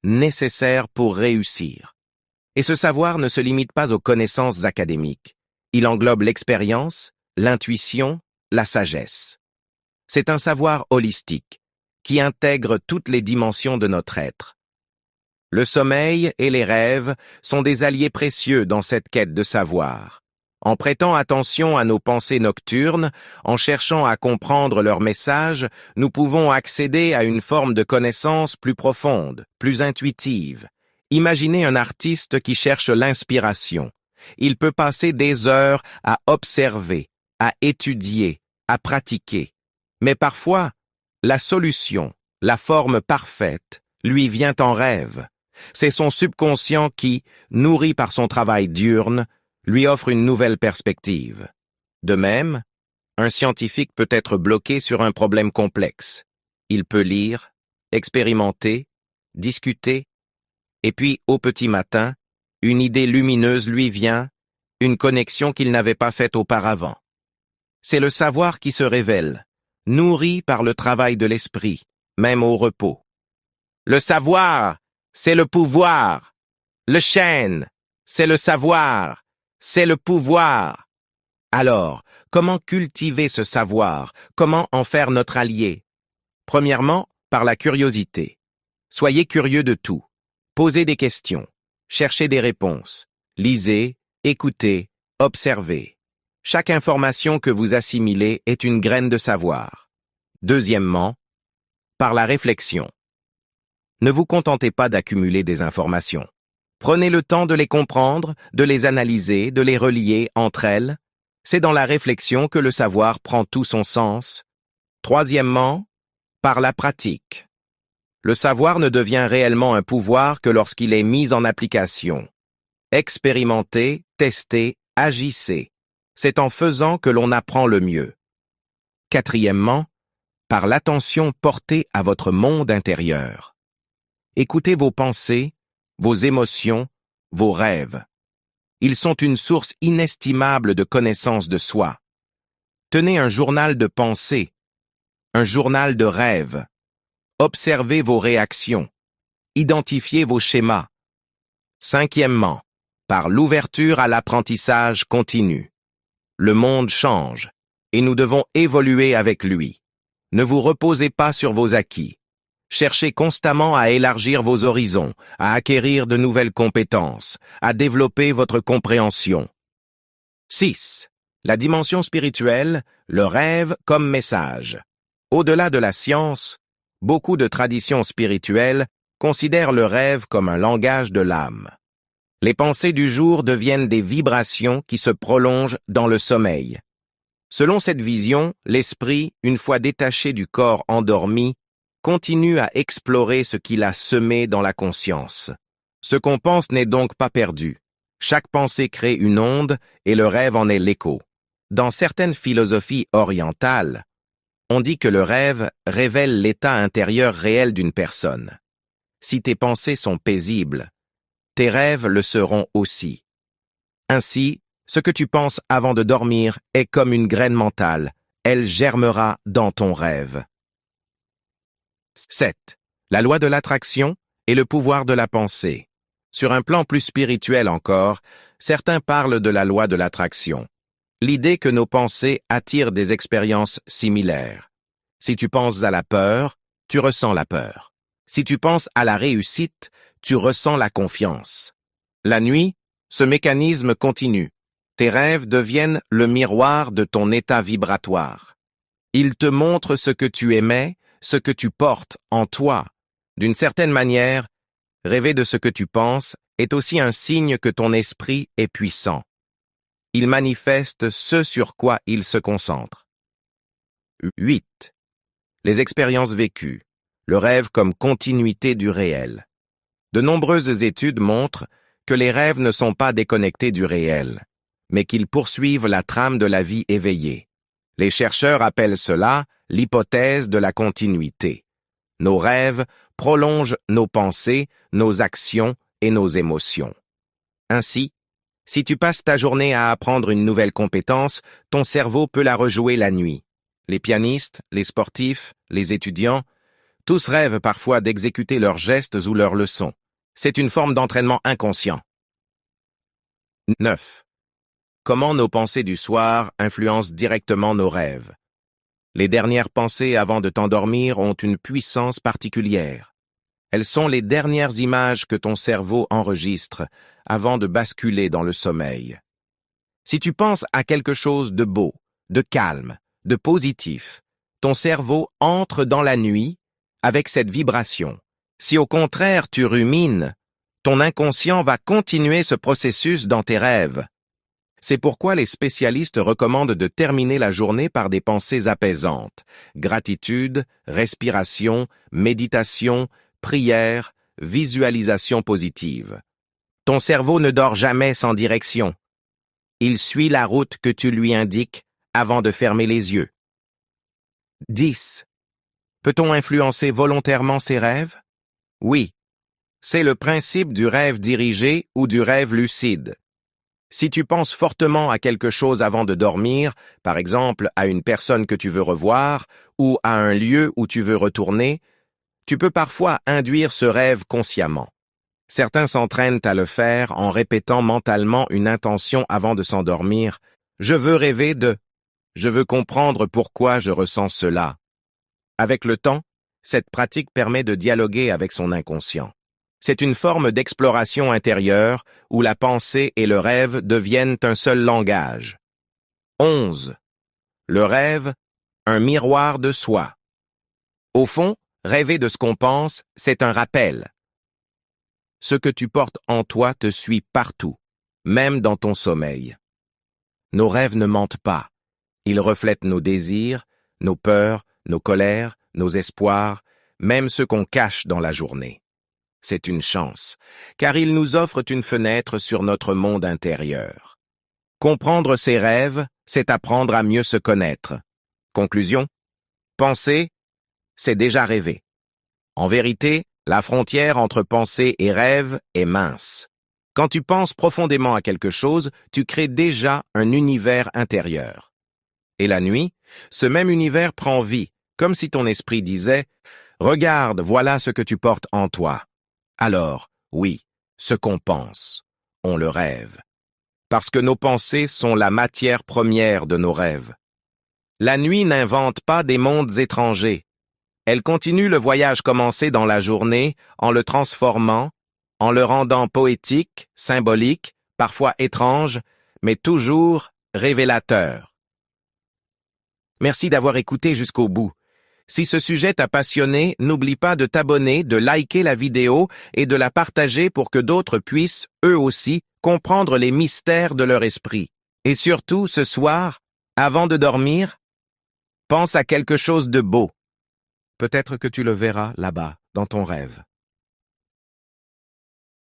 nécessaire pour réussir. Et ce savoir ne se limite pas aux connaissances académiques. Il englobe l'expérience, l'intuition, la sagesse. C'est un savoir holistique, qui intègre toutes les dimensions de notre être. Le sommeil et les rêves sont des alliés précieux dans cette quête de savoir. En prêtant attention à nos pensées nocturnes, en cherchant à comprendre leurs messages, nous pouvons accéder à une forme de connaissance plus profonde, plus intuitive. Imaginez un artiste qui cherche l'inspiration. Il peut passer des heures à observer, à étudier, à pratiquer. Mais parfois, la solution, la forme parfaite, lui vient en rêve. C'est son subconscient qui, nourri par son travail diurne, lui offre une nouvelle perspective. De même, un scientifique peut être bloqué sur un problème complexe. Il peut lire, expérimenter, discuter, et puis, au petit matin, une idée lumineuse lui vient, une connexion qu'il n'avait pas faite auparavant. C'est le savoir qui se révèle, nourri par le travail de l'esprit, même au repos. Le savoir, c'est le pouvoir. Le chêne, c'est le savoir. C'est le pouvoir. Alors, comment cultiver ce savoir? Comment en faire notre allié? Premièrement, par la curiosité. Soyez curieux de tout. Posez des questions. Cherchez des réponses. Lisez, écoutez, observez. Chaque information que vous assimilez est une graine de savoir. Deuxièmement, par la réflexion. Ne vous contentez pas d'accumuler des informations. Prenez le temps de les comprendre, de les analyser, de les relier entre elles. C'est dans la réflexion que le savoir prend tout son sens. Troisièmement, par la pratique. Le savoir ne devient réellement un pouvoir que lorsqu'il est mis en application. Expérimentez, testez, agissez. C'est en faisant que l'on apprend le mieux. Quatrièmement, par l'attention portée à votre monde intérieur. Écoutez vos pensées, vos émotions, vos rêves. Ils sont une source inestimable de connaissance de soi. Tenez un journal de pensées, un journal de rêves. Observez vos réactions. Identifiez vos schémas. Cinquièmement, par l'ouverture à l'apprentissage continu. Le monde change, et nous devons évoluer avec lui. Ne vous reposez pas sur vos acquis. Cherchez constamment à élargir vos horizons, à acquérir de nouvelles compétences, à développer votre compréhension. 6. La dimension spirituelle, le rêve comme message. Au-delà de la science, beaucoup de traditions spirituelles considèrent le rêve comme un langage de l'âme. Les pensées du jour deviennent des vibrations qui se prolongent dans le sommeil. Selon cette vision, l'esprit, une fois détaché du corps endormi, continue à explorer ce qu'il a semé dans la conscience. Ce qu'on pense n'est donc pas perdu. Chaque pensée crée une onde et le rêve en est l'écho. Dans certaines philosophies orientales, on dit que le rêve révèle l'état intérieur réel d'une personne. Si tes pensées sont paisibles, tes rêves le seront aussi. Ainsi, ce que tu penses avant de dormir est comme une graine mentale. Elle germera dans ton rêve. 7. La loi de l'attraction et le pouvoir de la pensée. Sur un plan plus spirituel encore, certains parlent de la loi de l'attraction. L'idée que nos pensées attirent des expériences similaires. Si tu penses à la peur, tu ressens la peur. Si tu penses à la réussite, tu ressens la confiance. La nuit, ce mécanisme continue. Tes rêves deviennent le miroir de ton état vibratoire. Ils te montrent ce que tu aimais, ce que tu portes en toi. D'une certaine manière, rêver de ce que tu penses est aussi un signe que ton esprit est puissant. Il manifeste ce sur quoi il se concentre. 8. Les expériences vécues. Le rêve comme continuité du réel. De nombreuses études montrent que les rêves ne sont pas déconnectés du réel, mais qu'ils poursuivent la trame de la vie éveillée. Les chercheurs appellent cela l'hypothèse de la continuité. Nos rêves prolongent nos pensées, nos actions et nos émotions. Ainsi, si tu passes ta journée à apprendre une nouvelle compétence, ton cerveau peut la rejouer la nuit. Les pianistes, les sportifs, les étudiants, Tous rêvent parfois d'exécuter leurs gestes ou leurs leçons. C'est une forme d'entraînement inconscient. 9. Comment nos pensées du soir influencent directement nos rêves. Les dernières pensées avant de t'endormir ont une puissance particulière. Elles sont les dernières images que ton cerveau enregistre avant de basculer dans le sommeil. Si tu penses à quelque chose de beau, de calme, de positif, ton cerveau entre dans la nuit avec cette vibration. Si au contraire tu rumines, ton inconscient va continuer ce processus dans tes rêves. C'est pourquoi les spécialistes recommandent de terminer la journée par des pensées apaisantes. Gratitude, respiration, méditation, prière, visualisation positive. Ton cerveau ne dort jamais sans direction. Il suit la route que tu lui indiques avant de fermer les yeux. 10. Peut-on influencer volontairement ses rêves? Oui. C'est le principe du rêve dirigé ou du rêve lucide. Si tu penses fortement à quelque chose avant de dormir, par exemple à une personne que tu veux revoir ou à un lieu où tu veux retourner, tu peux parfois induire ce rêve consciemment. Certains s'entraînent à le faire en répétant mentalement une intention avant de s'endormir. Je veux rêver de... Je veux comprendre pourquoi je ressens cela. Avec le temps, cette pratique permet de dialoguer avec son inconscient. C'est une forme d'exploration intérieure où la pensée et le rêve deviennent un seul langage. 11. Le rêve, un miroir de soi. Au fond, rêver de ce qu'on pense, c'est un rappel. Ce que tu portes en toi te suit partout, même dans ton sommeil. Nos rêves ne mentent pas. Ils reflètent nos désirs, nos peurs, nos colères, nos espoirs, même ceux qu'on cache dans la journée. C'est une chance, car ils nous offrent une fenêtre sur notre monde intérieur. Comprendre ses rêves, c'est apprendre à mieux se connaître. Conclusion? Penser, c'est déjà rêver. En vérité, la frontière entre pensée et rêve est mince. Quand tu penses profondément à quelque chose, tu crées déjà un univers intérieur. Et la nuit, ce même univers prend vie, comme si ton esprit disait « Regarde, voilà ce que tu portes en toi ». Alors, oui, ce qu'on pense, on le rêve. Parce que nos pensées sont la matière première de nos rêves. La nuit n'invente pas des mondes étrangers. Elle continue le voyage commencé dans la journée en le transformant, en le rendant poétique, symbolique, parfois étrange, mais toujours révélateur. Merci d'avoir écouté jusqu'au bout. Si ce sujet t'a passionné, n'oublie pas de t'abonner, de liker la vidéo et de la partager pour que d'autres puissent, eux aussi, comprendre les mystères de leur esprit. Et surtout, ce soir, avant de dormir, pense à quelque chose de beau. Peut-être que tu le verras là-bas, dans ton rêve.